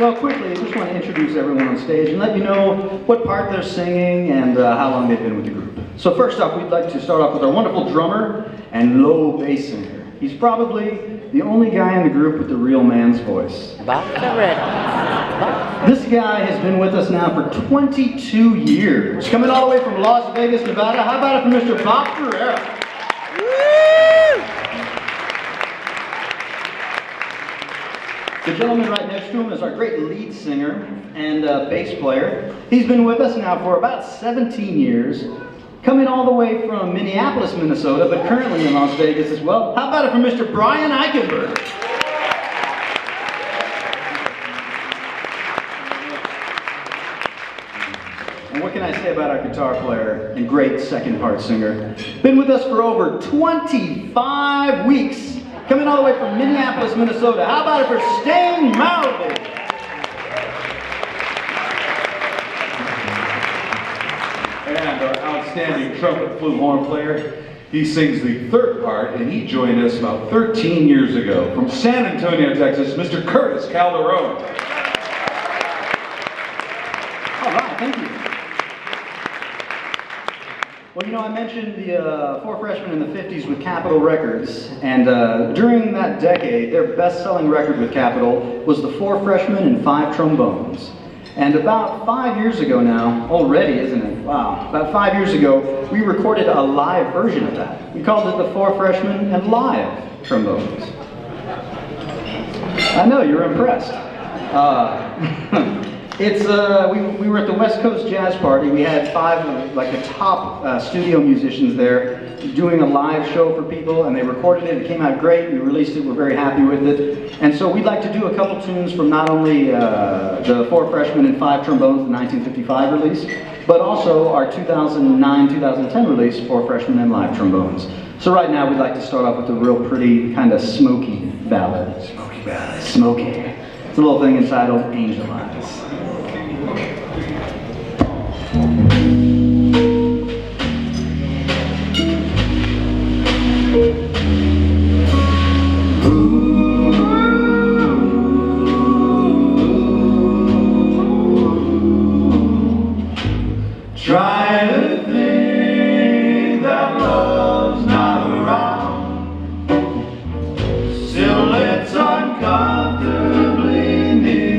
Well, quickly, I just want to introduce everyone on stage and let you know what part they're singing and how long they've been with the group. So first off, we'd like to start off with our wonderful drummer and low bass singer. He's probably the only guy in the group with the real man's voice. Bob the Red. This guy has been with us now for 22 years. Coming all the way from Las Vegas, Nevada. How about it for Mr. Bob Ferreira? The gentleman right next to him is our great lead singer and bass player. He's been with us now for about 17 years, coming all the way from Minneapolis, Minnesota, but currently in Las Vegas as well. How about it for Mr. Brian Eichenberg? And what can I say about our guitar player and great second part singer? Been with us for over 25 weeks. Coming all the way from Minneapolis, Minnesota. How about it for Stain Marley? And our outstanding trumpet flute horn player, he sings the third part, and he joined us about 13 years ago from San Antonio, Texas, Mr. Curtis Calderon. All right, thank you. Well, you know, I mentioned the four freshmen in the 50s with Capitol Records, and during that decade, their best-selling record with Capitol was the Four Freshmen and Five Trombones. And about 5 years ago now, already, isn't it? Wow. About 5 years ago, we recorded a live version of that. We called it the Four Freshmen and Live Trombones. I know, you're impressed. We were at the West Coast Jazz Party. We had five of the top studio musicians there doing a live show for people, and they recorded it. It came out great. We released it. We're very happy with it. And so we'd like to do a couple tunes from not only the Four Freshmen and Five Trombones, the 1955 release, but also our 2009-2010 release, Four Freshmen and Live Trombones. So right now we'd like to start off with a real pretty kind of smoky ballad. Smoky ballad. Smoky. It's a little thing entitled Angel Eyes. Try to think that love's not around, still it's uncomfortably near.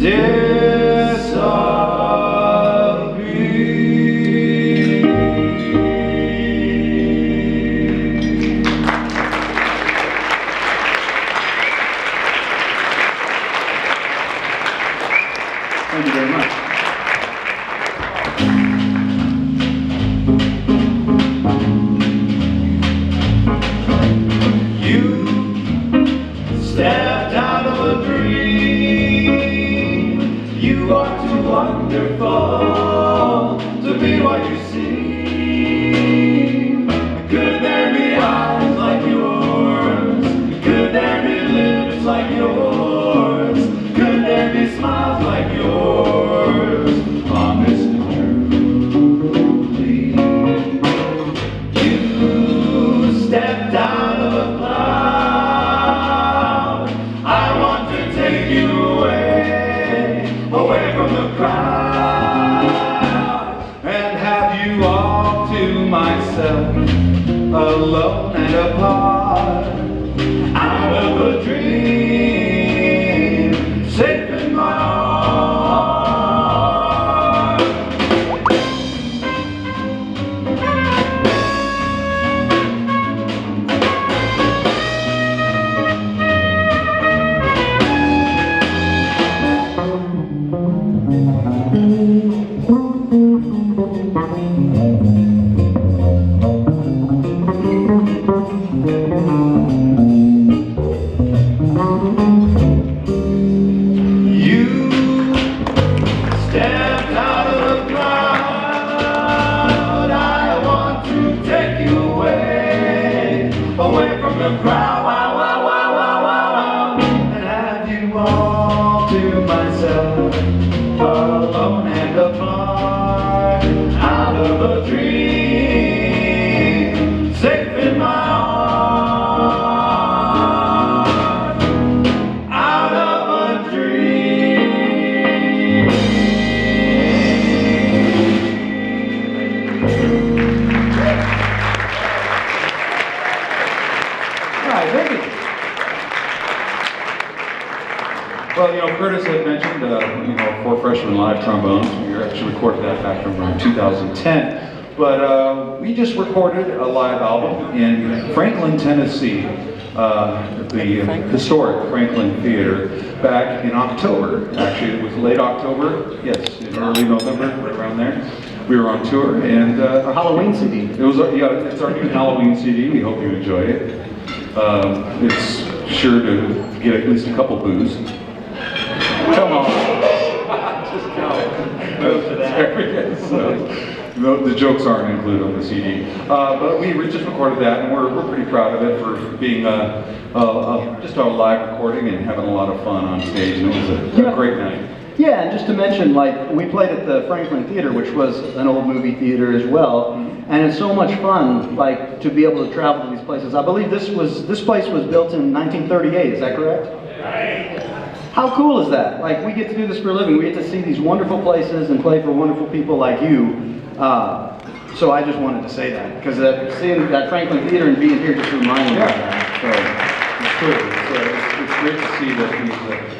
Thank you very much. You stepped out of a dream. You are too wonderful to be what you seem. Could there be eyes like yours? Could there be lips like yours? Could there be smiles like yours? Honest and truly, you stepped out of a cloud. I want to take you away from the crowd, and have you all to myself, alone and apart, out of a dream, safe in my heart. You stepped out of the crowd. I want to take you away from the crowd, wow, wow, wow, wow, wow, wow, and have you all to myself, alone and apart, out of a dream, safe in my heart, out of a dream. All right, thank you. Well, Curtis had mentioned, for Freshmen live trombones. We actually recorded that back from around 2010. But we just recorded a live album in Franklin, Tennessee, at the historic Franklin Theater back in October. Actually, it was late October, yes, in early November, right around there. We were on tour, and Our Halloween CD. it's our new Halloween CD. We hope you enjoy it. It's sure to get at least a couple boos. Come on. Just move to that. The jokes aren't included on the CD, but we just recorded that, and we're pretty proud of it for being just a live recording and having a lot of fun on stage. And it was a great night. Yeah, and just to mention, we played at the Franklin Theater, which was an old movie theater as well, and it's so much fun, to be able to travel to these places. I believe this place was built in 1938. Is that correct? Right. How cool is that? We get to do this for a living. We get to see these wonderful places and play for wonderful people like you. So I just wanted to say that, because seeing that Franklin Theater and being here just reminded me of that. So It's cool. It's great to see that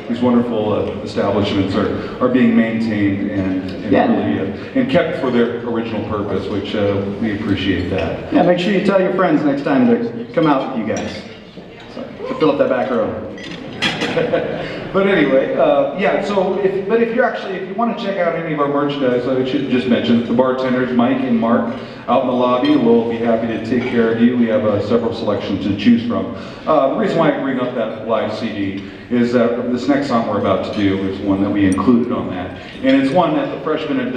these wonderful establishments are being maintained and really and kept for their original purpose, which we appreciate that. yeah, make sure you tell your friends next time to come out with you guys. So, to fill up that back row. But anyway, if you want to check out any of our merchandise, I should just mention the bartenders, Mike and Mark, out in the lobby will be happy to take care of you. We have several selections to choose from. The reason why I bring up that live CD is that this next song we're about to do is one that we included on that, and it's one that the Freshmen had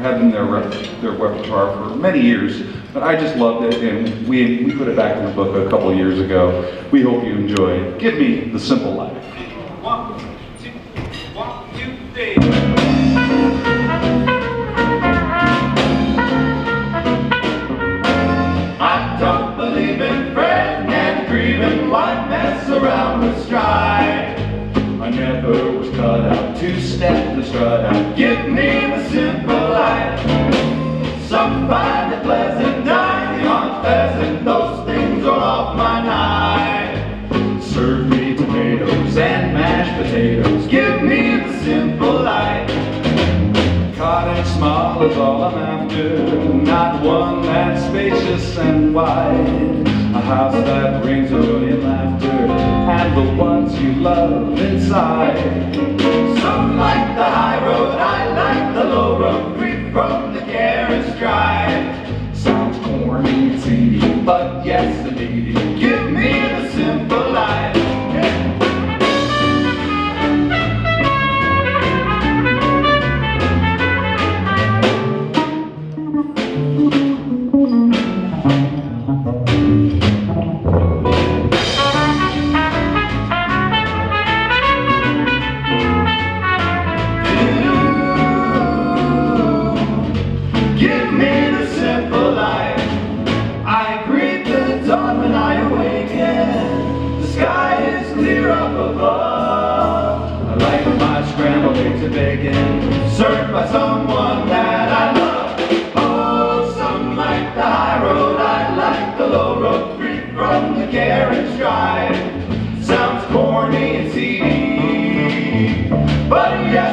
had in their repertoire for many years. But I just loved it, and we put it back in the book a couple of years ago. We hope you enjoy it. Give me The Simple Life. 1, 2, 1, 2, 3. I don't believe in fretting and grieving. Why mess around with strife? I never was cut out to step the strut out. Give me the simple life. Some find it pleasant, dining on pheasant. Those things are off my knife. Serve me tomatoes and mashed potatoes. Give me the smile is all I'm after, not one that's spacious and wide. A house that brings a million laughter, and the ones you love inside. Some like the high road, I like the low road, free from the carriage drive. Sounds corny and seedy, but yes indeed. Give me the simple life. Give me the simple life. I greet the dawn when I awaken. The sky is clear up above. I like my scrambled eggs and bacon, Served by someone that I love. Oh, some like the high road, I like the low road, free from the carriage drive. Sounds corny and seedy, but yeah.